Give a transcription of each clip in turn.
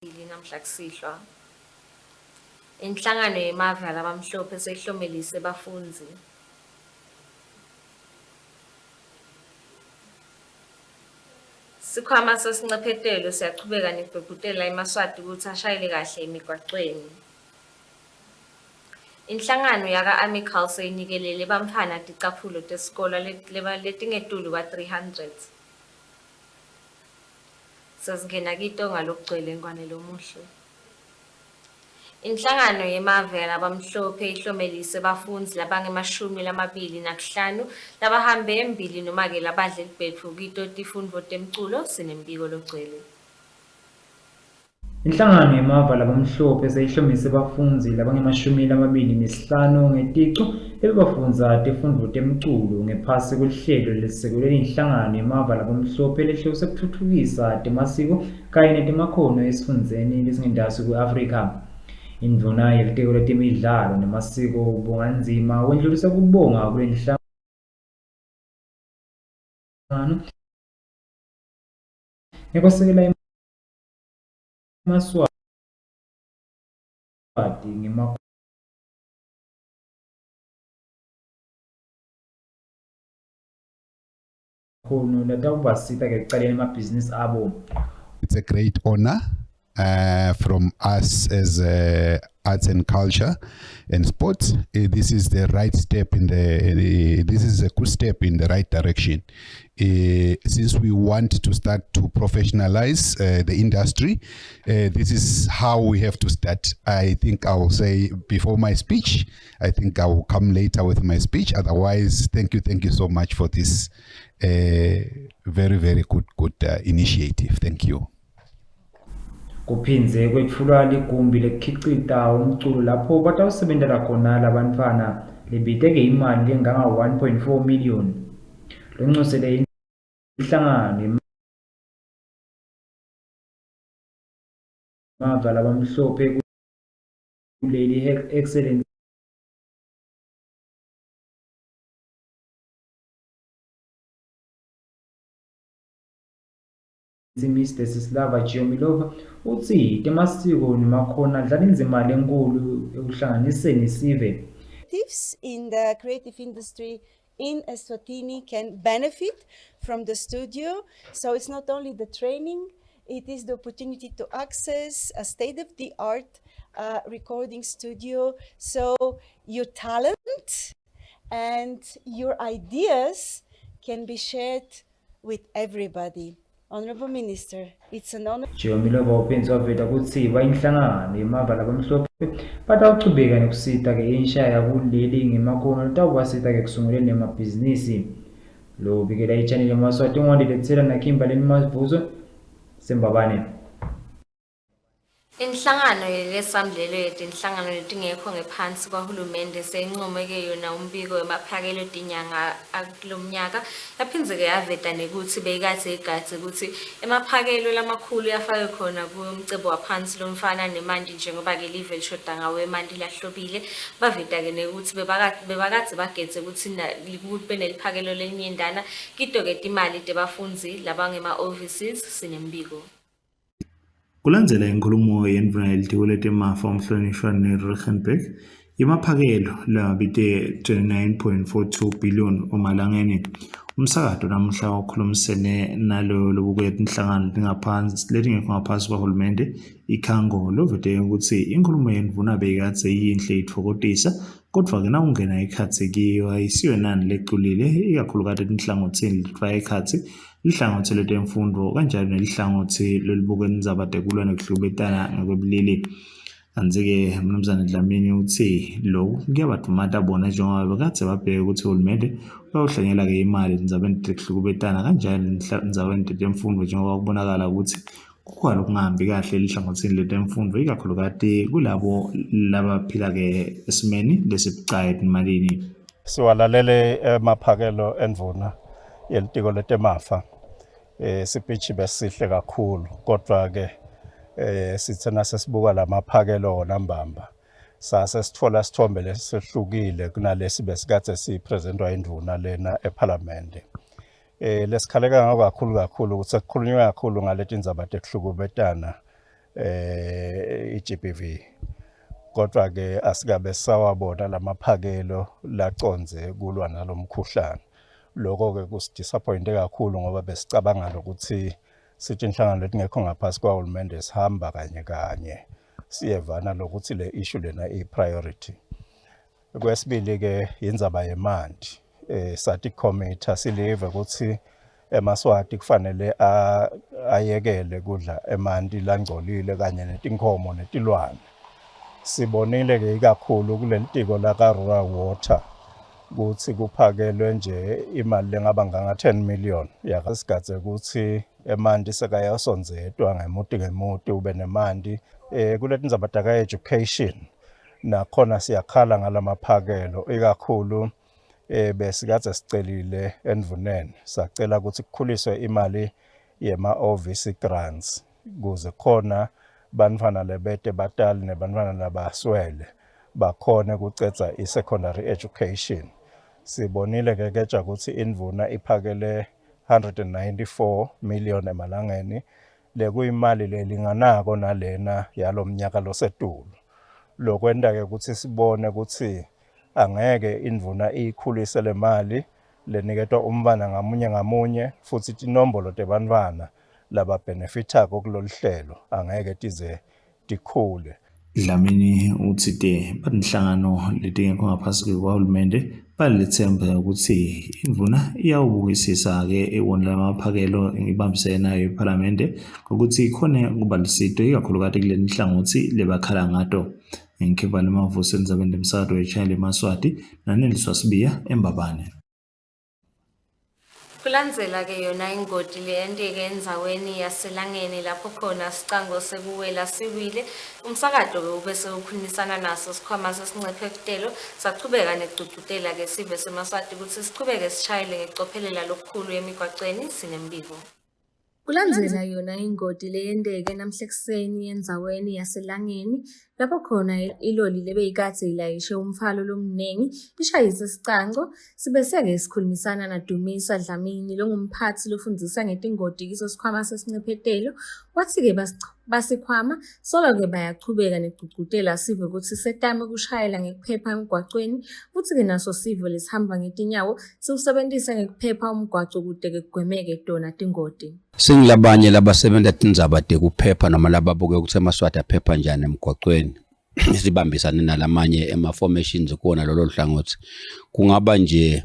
namhla kusihlwa. Inhlangano yemave yalabamhlophe seyihlomelise bafundzi. Sikhwama sesincephetelo siyachubeka nekubhebhutela eMaswati ukuthi ashayele kahle emigwaqweni. Inhlangano yaka-Amical seyinikelele bamfana ticaphulo tesikolo letingetulu kwa-300. Sesingena kito ngalokugcwele ngwane lomuhle. Inhlangano yemave yalabamhlophe ihlomelise bafundzi labange-25 labahambe embili noma-ke labadle libhetfu kito tifundvo temculo sinembiko logcwele. Inhlangano yemave yalabamhlophe seyihlomise bafundzi labange-25 ngeticu lebebafundza tifundvo temculo ngephasi kweluhlelo lelisekelwe inhlangano yemave yalabamhlophe lehlose kutfutfukisa temasiko kanye netemakhono esifundzeni lesingentasi kwe-Afrika. Indvuna yelitiko letemidlalo nemasiko ubonganzima wendlulisa kubonga kule nhlangano ngekwesekela eMaswati ngemakhono latakubasita ekucaleni emabhizinisi abo. It's a great honor from us as arts and culture and sports. This is the right step in this is a good step in the right direction. Since we want to start to professionalize the industry, this is how we have to start. I think I will say before my speech. I think I will come later with my speech. Otherwise, thank you so much for this very, very good initiative. Thank you. Kuphindze kwetfulwa ligumbi lekukhicita umculo lapho batawusebentela khona labantfana libiteke imali lenganga 1.4 million. Loncosele inhlangano yemave yalabamhlophe kuleli excellence Miss Tesiswati utsi temasiko nemakhono adlala indima lenkulu ekuhlanganiseni sive. In the creative industry in Eswatini can benefit from the studio. So it's not only the training, it is the opportunity to access a state-of-the-art recording studio. So your talent and your ideas can be shared with everybody. Honorable Minister, it's an honor. Jomilova upenzi waveta kutsi inhlangano yemave yalabamhlophe batawuchubeka nekusita ke insha yakuleli ngemakhono litawubasita ke kusunguleni emabhizinisi. Lo bikela iChannel Yemaswati ngwandiletsela nakimbaleni mavuzo sembabane. Inhlangano yelesamdlelo yetinhlangano letingekho ngephansi kwahulumende seyinqomeke yona umbiko wemaphakelo tinyanga kulomnyaka yaphindze-ke yaveta nekuthi beyikade igadze ukuthi emaphakelo lamakhulu yafake khona kumcebo waphansi lomfana nemandi njengoba-ke live lishoda ngawo emandi lahlobile baveta-ke nekuthi bebakadze bagetse ukuthi kube neliphakelo lelinyendana kito-ke timali tebafundzi labangema-overseas sinembiko. Kulandzela inkulumo yendvuna yelitiko letemafa umhlonishwa neRickenberg, imaphakelo labite 29.42 billion omalangeni. Umsakato namuhla wakhulumisene nalo lobuke tinhlangano letingekho ngaphansi kwahulumende ikhango lovete ukuthi inkulumo yendvuna beyikadze yinhle itfokotisa kodwa-ke nawungena ikhatsi kiyo ayisiyo nani leculile ikakhulukati tinhlangothini litfaya ikhatsi lihlangothi letemfundo kanjalo nelihlangothi lelibuke tindzaba tekulwa nekuhlubetana ngekwebilili. Kanti-ke mnumzane Dlamini uthi lokhu kuyabadumata bona njengoba bekadze babheke ukuthi uhulumende uyawuhlanyela-ke imali endzabeni tekuhlukubetana kanjalo endzabeni tetemfundo njengoba kubonakala ukuthi kukhona ukungahambi kahle elihlangothini letemfundo ikakhulukati kulabo labaphila-ke esimeni lesibucayi emalini. Siwalalele emaphakelo endvuna yelitiko letemafa sipichi besihle kakhulu kodwa-ke sithena sesibuka lamaphakelo wona mbamba sasesithola sithombe lesihlukile kunalesi besikade sipresentwa indvuna lena eParliament. Lesikhaleka kakhulu ukuthi sekukhulunywa kakhulu ngaletindzaba tekuhlukubetana i-GBV. Kodwa ke asikabe sawabona lamaphakelo laconze kulwa nalomkhuhlane. Lokho ke kusidisappointe kakhulu ngoba besicabanga ukuthi sithi inhlangano letingekho ngaphasi kwahulumende sihamba kanye kanye siyevana lokuthi le issue lena i-priority. Kwesibili ke indzaba yemandi. Sathi committee silive ukuthi eMaswati kufanele ayekele kudla emandi langcolile kanye netinkomo netilwane. Sibonile ke ikakhulu kuleli tiko la ka-rural water ukuthi kuphakelwe nje imali lengaba nganga 10 million yakasigadze ukuthi emandi sekayasonzetwa ngemuti ngemuti ube nemandi. Kuleti ndzaba taka education nakhona siyakhala ngalamaphakelo ikakhulu besikade sicelile endvuneni sacela ukuthi kukhuliswe imali yema-OVC grants kuze khona bantfwana lebete batali nebantfwana labaswele bakhone kucedza i-secondary education. Sibonile ke keja ukuthi indvuna iphakele 194 million emalangeni lekuyimali lelinganako nalena yalomnyaka losetulu. Lokwenda ke ukuthi sibone ukuthi angeke indvuna ikhulise le mali leniketwa umntfwana ngamunye futhi tinombolo tebantfwana laba benefitako kulolu hlelo angeke tize tikhule. Dlamini uthi banhlangano letingekho ngaphasi kwahulumende balethemba ukuthi indvuna iyawubukisisa ke ewona lamaphakelo ngibambisene nayo eParliamente ukuthi khona kuba lisito ikakhulukazi kule nhlangothi lebakhala ngato. Ngikhipha lemavosi endzabeni lemsakazo weChannel Yemaswati naneliswasibiya embabane. Kulandzela ke yona ingoti leyenteke endzaweni yaselangeni lapho khona sicango sekuwela siwile umsakazo ke ube sewukhulumisana naso sikhwama sesincephetelo saqhubeka necugcutela ke sive seMaswati ukuthi siqhubeke sishayele ngecophelela lokukhulu emigwaqweni sinembiko. Kulandzela yona ingoti leyenteke namhlekuseni endzaweni yaselangeni lapho khona iloli lebeyikatse ilayishe umfalo lomningi ishayise sicango sibeseke sikhulumisana naDumisa Dlamini longumphathi lofundzisa ngetingoti kiso sikhwama sesincephetelo wathi ke basikhwama solo ke bayachubeka necugcutela sive ukuthi setame kushayela ngekuphepha emgwaqweni futhi ke naso sive lesihamba ngetinyawo siusebenzisa ngekuphepha umgwaco kude ke kugwemeke tona tingoti. Singilabanye labasebenza Tindzaba kuphepha noma lababuke ukuthi eMaswati aphepha njani emgwaqweni sibambisane nalamanye ema-formations kuona lolo hlangothi kungaba nje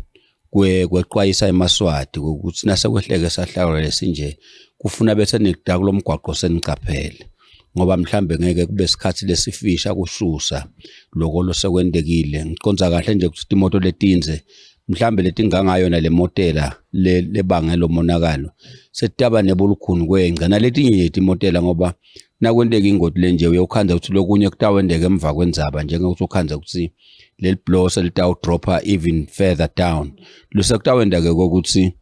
kweqwayisa eMaswati ukuthi nasekwehleke sahlawula lesinje kufuna bese nikudaka lomgwaqo senicaphele ngoba mhlambe ngeke kube isikhathi lesifisha kususa lokho losekwendekile ngiconza kahle nje ukuthi imoto letinze mhlambe letingangayona le motela lebangelo monakalo setaba nebulukhuni kwenca naletinye imotela ngoba nakwendeka ingoti lenje uyokhanza ukuthi lokunye kutawendeka emva kwendzaba njengokuthi ukhanza ukuthi leli blow selitaw dropper even further down lusekutawenda ke ukuthi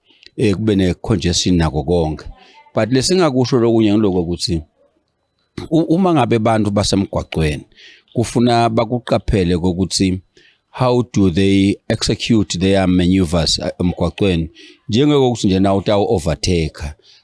kube ne congestion nako konke but lesingakusho lokunye ngiloko ukuthi uma ngabe abantu basemgwaqweni kufuna bakuqaphele ukuthi how do they execute their maneuvers emgwaqweni njengokuthi nje nawo utaw overtake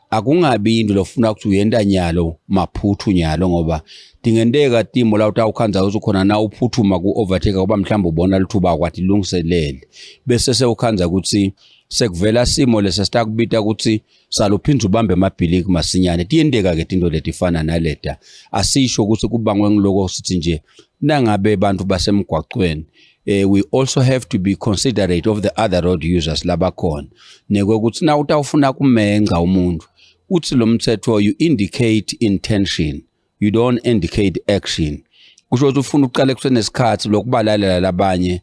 akungabi into lofuna ukuthi uyenda nyalo maphuthu nyalo ngoba dingendeka timo la utawukhanza ukuthi khona na uphuthuma ku overtake ngoba mhlawumbe ubona lithuba kwathi lungiselele bese sewukhanza ukuthi sekuvela simo lesesitakubita ukuthi saluphinza ubambe amabhiliki masinyane tiyendeka ke into letifana naleta asisho ukuthi kubangwe ngiloko sithi nje nangabe abantu basemgwaqweni we also have to be considerate of the other road users labakhona nekokuthi na utawufuna kumenga umuntu uthi lo mthetho you indicate intention you don't indicate action kusho ukuthi ufuna uqale kusenesikhathi lokubalalela labanye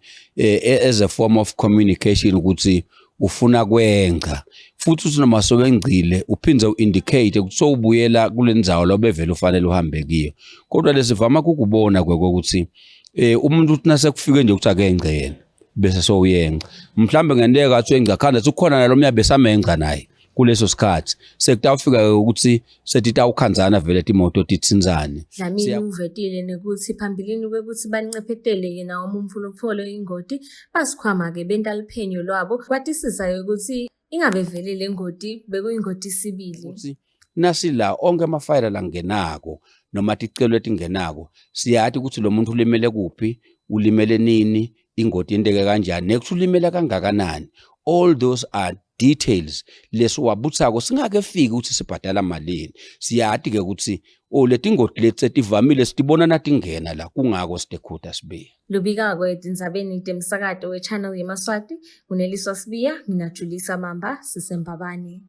as a form of communication ukuthi ufuna kwenga futhi uthi noma sowengcile uphinze uindicate ukuthi sowubuyela kulendzawo lobevela ufanele uhambe kiyo kodwa lesivama ukubona ukuthi umuntu uthi nasekufike nje ukuthi akengcela bese soyenga mhlambe ngendeka athi engca khanda ukukhona nalomya besamenga naye kuleso sikhathi sekutawufika ukuthi setitawukhanzana vele imoto titsinzane Dlamini uvetile nekuthi phambilini kwekuthi bancephetele yena umfuna ukuthola ingoti basikhwama ke bentaliphenyo lwabo kwatisisa ukuthi ingabe vele lengoti bekuyingoti sibili ukuthi nasila onke amafayela langenako noma ticelo letingenako siyathi ukuthi lo muntu ulimele kuphi, ulimele nini, ingoti yenteke kanjani, nekuthi ulimele kangakanani. All those are details lesiwabuthako singake fiki ukuthi sibhadala malini. Siyathi ke ukuthi leti ngoti letivamile sitibona natingena la kungako sitekhuta sibe. Lubika Tindzabeni temsakato we-Channel Yemaswati, kuneliswa Sibiya, mina Julisa Mamba, sisembabane.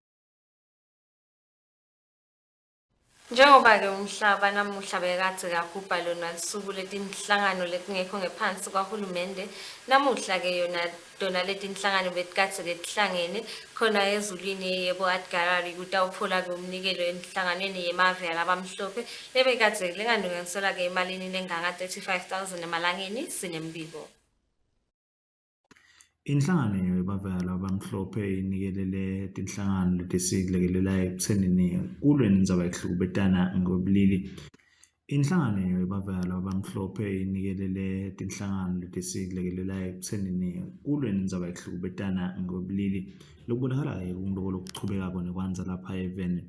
Njengoba-ke umhlaba namuhla bekade kagubha lona lisuku letinhlangano letingekho ngephansi kwahulumende, namuhla-ke dona letinhlangano betikade letihlangene khona ezulwini yebo Adgarari kutawuphola-ke umnikelo enhlanganweni yemave yalabamhlophe lebekade lingalungiselwa-ke emalini lenganga 35,000 emalangeni sinembiko. Inhlangano yabavela abamhlophe inikelele tinhlangano letisilekelelayo ekuthenini kulwe nendzaba yokuhlukubetana ngobulili. Inhlangano yabavela abamhlophe inikelele tinhlangano letisilekelelayo ekuthenini kulwe nendzaba yokuhlukubetana ngobulili. Lokubonakala-ke kunto lokuchubeka kona kwanza lapha evene.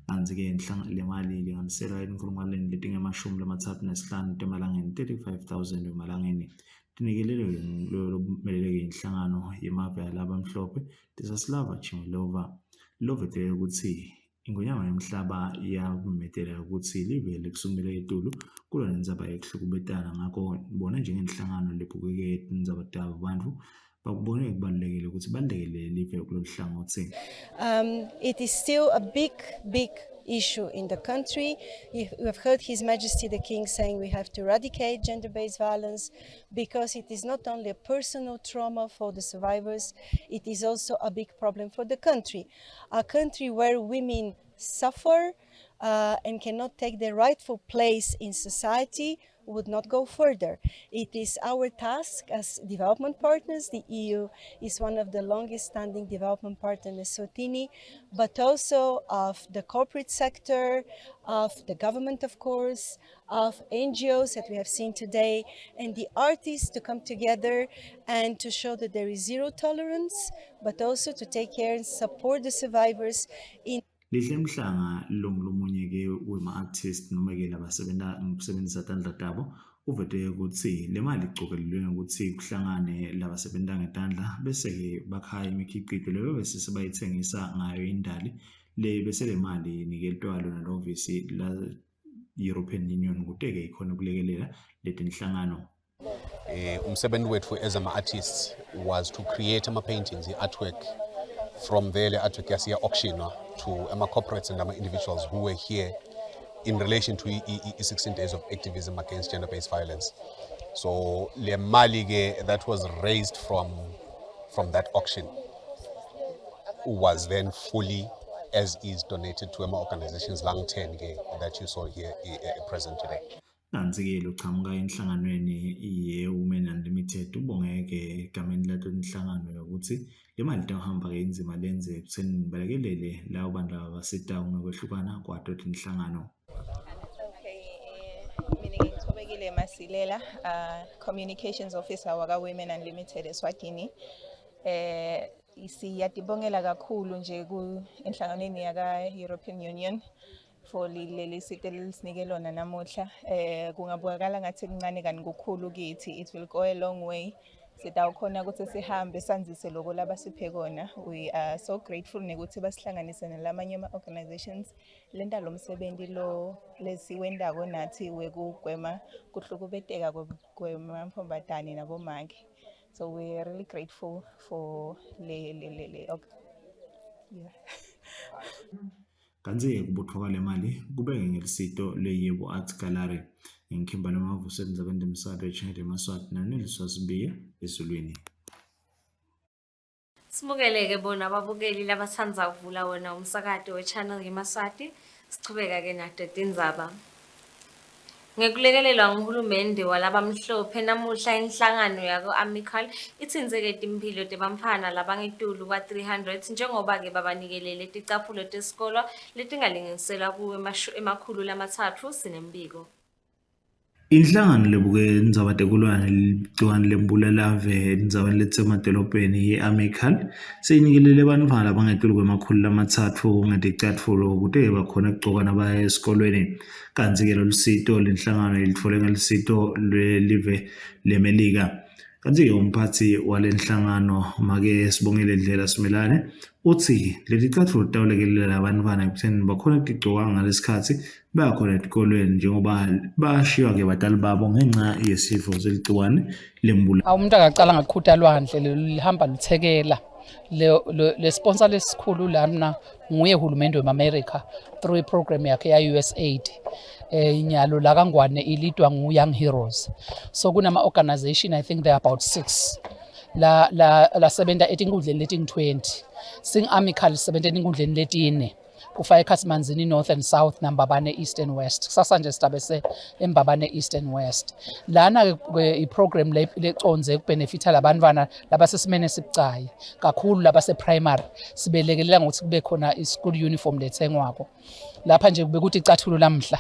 Kanti-ke le mali ilinganiselwa ezinkulungwaneni letingamashumi 35 emalangeni 35,000 emalangeni. Tinikelele lomeleleke inhlangano yemave yalabamhlophe Tesiswati Chimilova lovete ukuthi ingonyama yomhlaba yakumetela ukuthi live lekusungule etulu kulwa nendzaba yokuhlukubetana. Ngakho bona njengenhlangano lebukeke tindzaba tabo bantu bakubone kubalulekile ukuthi balekele live kulolu hlangothi. It is still a big issue in the country. We have heard His Majesty the King saying we have to eradicate gender-based violence because it is not only a personal trauma for the survivors, it is also a big problem for the country. A country where women suffer and cannot take their rightful place in society would not go further. It is our task as development partners. The EU is one of the longest standing development partners in Eswatini, but also of the corporate sector, of the government, of course, of NGOs that we have seen today, and the artists to come together and to show that there is zero tolerance, but also to take care and support the survivors in Lihle mhlanga lomunye-ke wema-artist noma-ke labasebenzisa tandla tabo uvete ukuthi le mali icokelelwe ukuthi kuhlangane labasebenta ngetandla bese-ke bakhaya imikhiqizo leyo bese sebayithengisa ngayo indali le bese le mali inikelwa lona lovisi la European Union kute-ke ikhona ukulekelela letinhlangano. Umsebenzi wethu as ama-artists was to create ama-paintings, i-artwork. From there, the artwork yasiya auctionwa to corporates and individuals who were here in relation to 16 days of activism against gender-based violence. So, the mali that was raised from that auction was then fully, as is, donated to organizations long 10 that you saw here present today. Nansi-ke lochamuka enhlanganweni ye-Women Unlimited ubonge-ke egameni lato inhlangano yokuthi le mali itahamba-ke inzima lenze ekutheni balekelele labo bantu abasitayo ngokwehlukana kwato inhlangano. Mina ngithobekile Masilela, Communications Officer waka-Women Unlimited Eswatini. Siyadibongela kakhulu nje enhlanganweni yaka-European Union for leli site lisinike lona namuhla. Kungabonakala ngathi kuncane kanti kukhulu kithi. It will go a long way. Sitawukhona ukuthi sihambe sanzise lokho labasiphe kona. We are so grateful nekuthi basihlanganise nalamanye ama-organizations lenta lo msebenzi lo lesiwendako nathi wekugwema kuhlukubeteka kwemantfombatane nabomake. So we are really grateful for yeah. Kanzi kubuthoka le mali kubeke ngelisito leyebo Art Gallery ngikhimbana mavusebenza bendemsado Channel Yemaswati naneliswa Sibiya ezulwini. Simukeleke bona ababukeli labathanda ukuvula wona umsakato we-Channel Yemaswati. Sichubeka-ke nato Tindzaba. Ngekulekelelwa nguhulumende walabamhlophe namuhla inhlangano yako-Amical ithinzeke timpilo tebamfana labangetulu kwa-300 njengoba-ke babanikelele ticaphulo tesikolo letingalinganiselwa kuwe emakhulu 300 sinembiko. Inhlangano lebuke indzaba tekulwana ligciwane lembulelave endzaweni letsemadolobheni ye-Amical seyinikelele bantfwana labangetulu kwemakhulu lamatsatfu ngeticatfulo kute bakhone kugcoka nabaya esikolweni. Kantsi-ke lolu sito lenhlangano ilitfole ngelusito lwelive leMelika. Kantsi-ke umphatsi walenhlangano make Sibongile Dlela Simelane utsi leticatfulo titawulekelela labantfwana ekutheni bakhone kutigcoka ngalesikhatsi bayakhona etikolweni njengoba bashiwa-ke batali babo ngenxa yesifo seligciwane lembulelave. Umuntu angacala ngaqhuta lwandle lihamba luthekela le sponsor lesikhulu lana nguye uhulumende weAmerica through iprogram yakhe ya USAID. Inyalo la kaNgwane ilidwa ngu Young Heroes. So kunama organization, I think there are about 6 la sebenta etinkundleni leting-20. Sing-Amical sebenta etinkundleni letine. Kufaka eKhatsimanzini North and South naMbabane East and West. Kusasa nje sitabese eMbabane East and West. Lana iprogram leconze ukubenefita labantwana labasesimene sibucayi kakhulu labase primary sibelekelela ngokuthi kube khona ischool uniform lethengwako. Lapha nje kube kuthi icathulo lamhla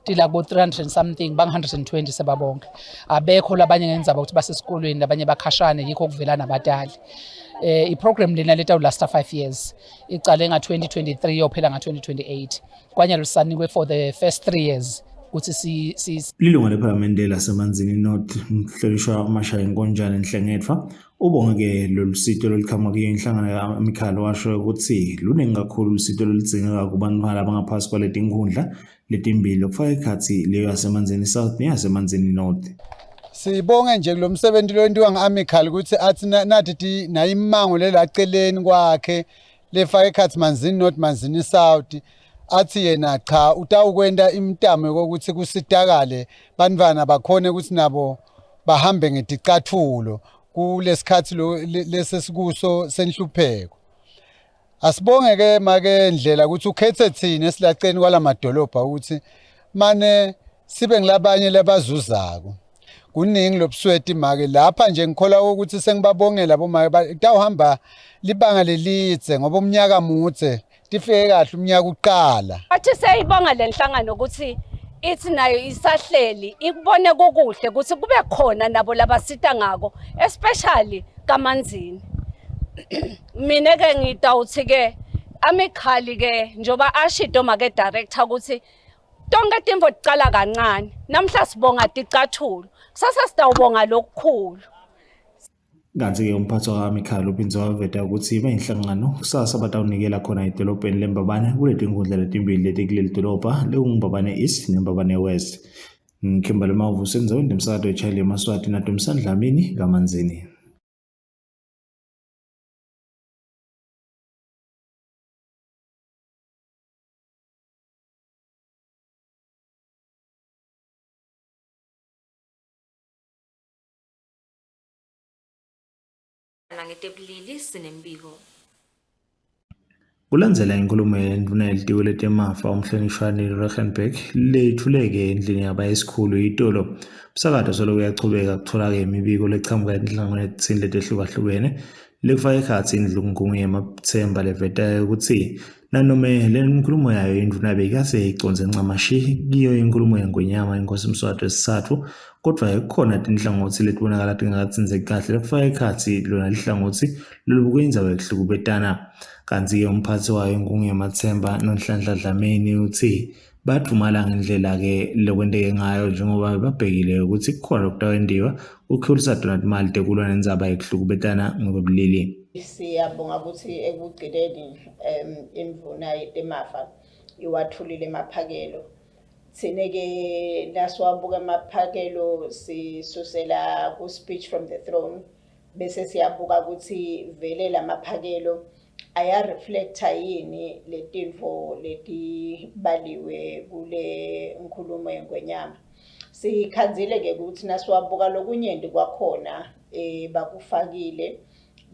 tilabo 300 something bang 120 sebabonke. Abekho labanye ngenzaba ukuthi basesikolweni labanye bakhashane yikho kuvela nabatali. Iprogram lena leta last 5 years icale nga-2023 yophela nga-2028 kwanye lusanikwe for the first 3 years ukuthi Lilunga lephalamende lasemanzini North Mhlonishwa Mashaya Nkonjane Nhlengetwa ubonge-ke lolu sito lolikhama kuyo inhlangano ya-Amical washo ukuthi luningi kakhulu usito loludzingeka kubantwana abangaphasi kwaletinkhundla letimbili okufaka ekhatsi leyo yasemanzini South neyasemanzini North. Sibonge nje kulo msebenzi lo wentiwa nge-Amical ukuthi athi nathi nayo imango lelaceleni kwakhe lefaka eKhatsimanzini North Manzini South athi yena cha utawukwenda imtamo kokuthi kusitakale bantwana bakhone ukuthi nabo bahambe ngeticathulo kulesikhathi lesesikuso senhlupheko. Asibonge ke make Ndlela ukuthi ukhethe thina esilaceni kwalamadolobha ukuthi mane sibe ngilabanye labazuzako. Kuningi lobusweti make lapha nje ngikhola ukuthi sengibabongela bomake tawuhamba libanga lelitse ngoba umnyaka mutse tifike kahle umnyaka uqala. Athi seyibonga lenhlangano ukuthi ithi nayo isahleli ikubone kokuhle ukuthi kube khona nabo labasita ngako especially kamanzini. Mina ke ngitawuthi ke Amical ke njoba ashido make director ukuthi tonke timvo ticala kancane namhla sibonga ticathulo kusasa sitawubonga lokukhulu. Kanti-ke umphathi wa-Amical uphindze waveta ukuthi bayinhlangano kusasa batawunikela khona edolobheni leMbabane kuletinkundla letimbili letikuleli dolobha lekunguMbabane East neMbabane West. Ngikhimbali Mavusi enzaweni emsakazo weChannel Yemaswati naDumsandlamini kamanzini. Nangetebulili sinembiko. Kulandzela inkulumo yendvuna yelitiko letemafa umhlonishwani Rechenberg lethuleke endlini yaba esikhulu itolo. Umsakazo solo uyachubeka kuthola-ke imibiko lechamuka enhlangano ethile letehlukahlukene lekufaka ekhatsi indlungungu yemathemba leveta ukuthi nanome le nkulumo yayo indvuna bekase iconze ncamashi kiyo inkulumo yeNgwenyama inkosi Mswati wesithathu kodwa kukhona tinhlangothi letibonakala tingakatsinzeki kahle lekufaka ekhatsi lona lihlangothi lolubuke indzaba yokuhlukubetana. Kanti-ke umphathi wayo ingungu yemathemba noNhlanhla Dlamini uthi badumala ngendlela-ke lokwenteke ngayo njengoba babhekile ukuthi kukhona okutawendiwa ukukhulisa Donald imali tekulwa nendzaba yokuhlukubetana ngokobulili. Siyabonga ukuthi ekugcineni imvuna yetemafa iwathulile emaphakelo. Thine-ke nasiwabuka emaphakelo sisusela ku-speech from the throne bese siyabuka ukuthi vele lamaphakelo aya-reflecta yini letinfo letibaliwe kule nkulumo yeNgwenyama. Sikhanzile-ke ukuthi nasiwabuka lokunyenti kwakhona bakufakile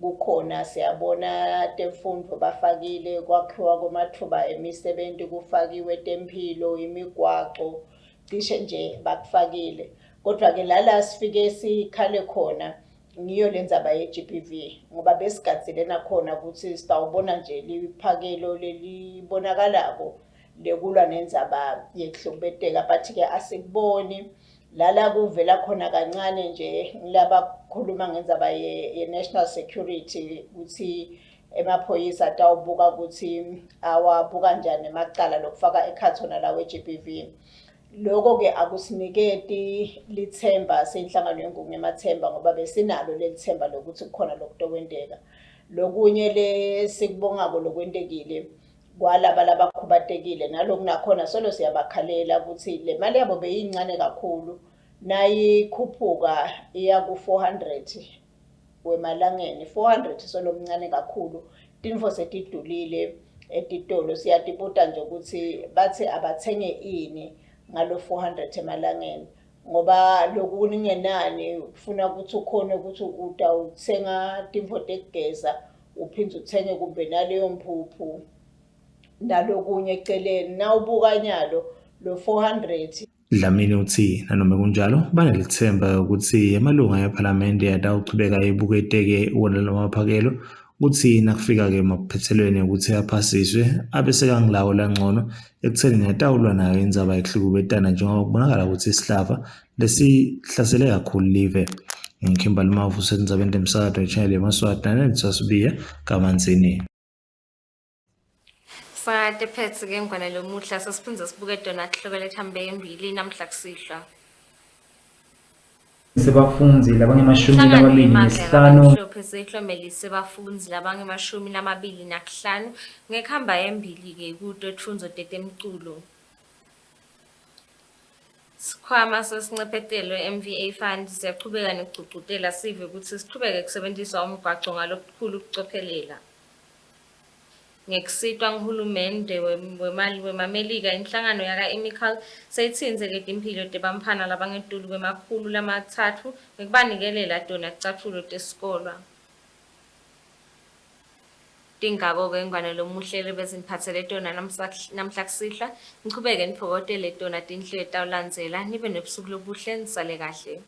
kukhona siyabona temfundo bafakile kwakhiwa kwamathuba emisebenzi kufakiwe tempilo imigwaco cishe nje bakufakile kodwa-ke lala sifike sikhale khona ngiyo lendzaba ye-GBV ngoba besigadzile nakhona ukuthi sitawubona nje liphakelo lelibonakalako lekulwa nendzaba yekuhlukubeteka but-ke asikuboni lala kuvela khona kancane nje laba khuluma ngendzaba ye national security ukuthi emaphoyisa atawubuka ukuthi awabuka kanjani emacala lokufaka ekhathona lawo e-GBV. Lokho ke akusiniketi lithemba senhlangano yengungu yemathemba ngoba besinalo lelithemba lokuthi kukhona lokutokwendeka. Lokunye lesikubongako lokwentekile kwalaba labakhubatekile nalokunakhona solo siyabakhalela ukuthi le mali yabo beyincane kakhulu nayikhuphuka iya ku-400 wemalangeni. 400 solo mncane kakhulu. Tinfo setidulile etitolo siyatibuta nje ukuthi bathi abathenge ini ngalo 400 emalangeni ngoba lokuningenani kufuna ukuthi ukhone ukuthi utawuthenga tinfo tekugeza uphinde uthenge kumbe naleyo mphuphu nalokunye eceleni nawubuka nyalo lo 400. Dlamini uthi nanoma kunjalo banelithemba ukuthi amalunga ePhalamende atawuchubeka ebuketeke wona lamaphakelo ukuthi nakufika ke emaphethelweni ukuthi aphasiswe abese kangilawo langcono ekutheni atawulwa nayo indzaba yekuhlukubetana njengoba kubonakala ukuthi isihlava lesihlasele kakhulu live. Ngikhimbali Mavu sendzabeni temsakato eChannel Yemaswati nanethiswasibiya kamanzini. Sakade phethe ke ngwana lomuhla sesiphindze sibuke dona hloko lethambe embili namhla kusihlwa. Sebafunzi labangemashumi Mhlophe sehlomelise bafunzi labangemashumi-25 ngekhamba embili ke kuto tfunzo tetemculo. Sikhwama sesincephetelo MVA Fund siyaqhubeka nekugcugcutela sive ukuthi siqhubeke kusebenzisa umgwaqo ngalokukhulu ukucophelela. Ngekusitwa nguhulumende wemali wemamelika inhlangano yaka Emical seyitsinze ke timpilo tebamphana labangetulu kwemakhulu lama-3 ngekubanikelela tona ticatfulo tesikolwa. Tingako ke ngwane lomuhlelo beziniphathele tona namhla kusihlwa niqhubeke nipokotele tona tinhlelo tawulandzela nibe nebusuku lobuhle nisale kahle.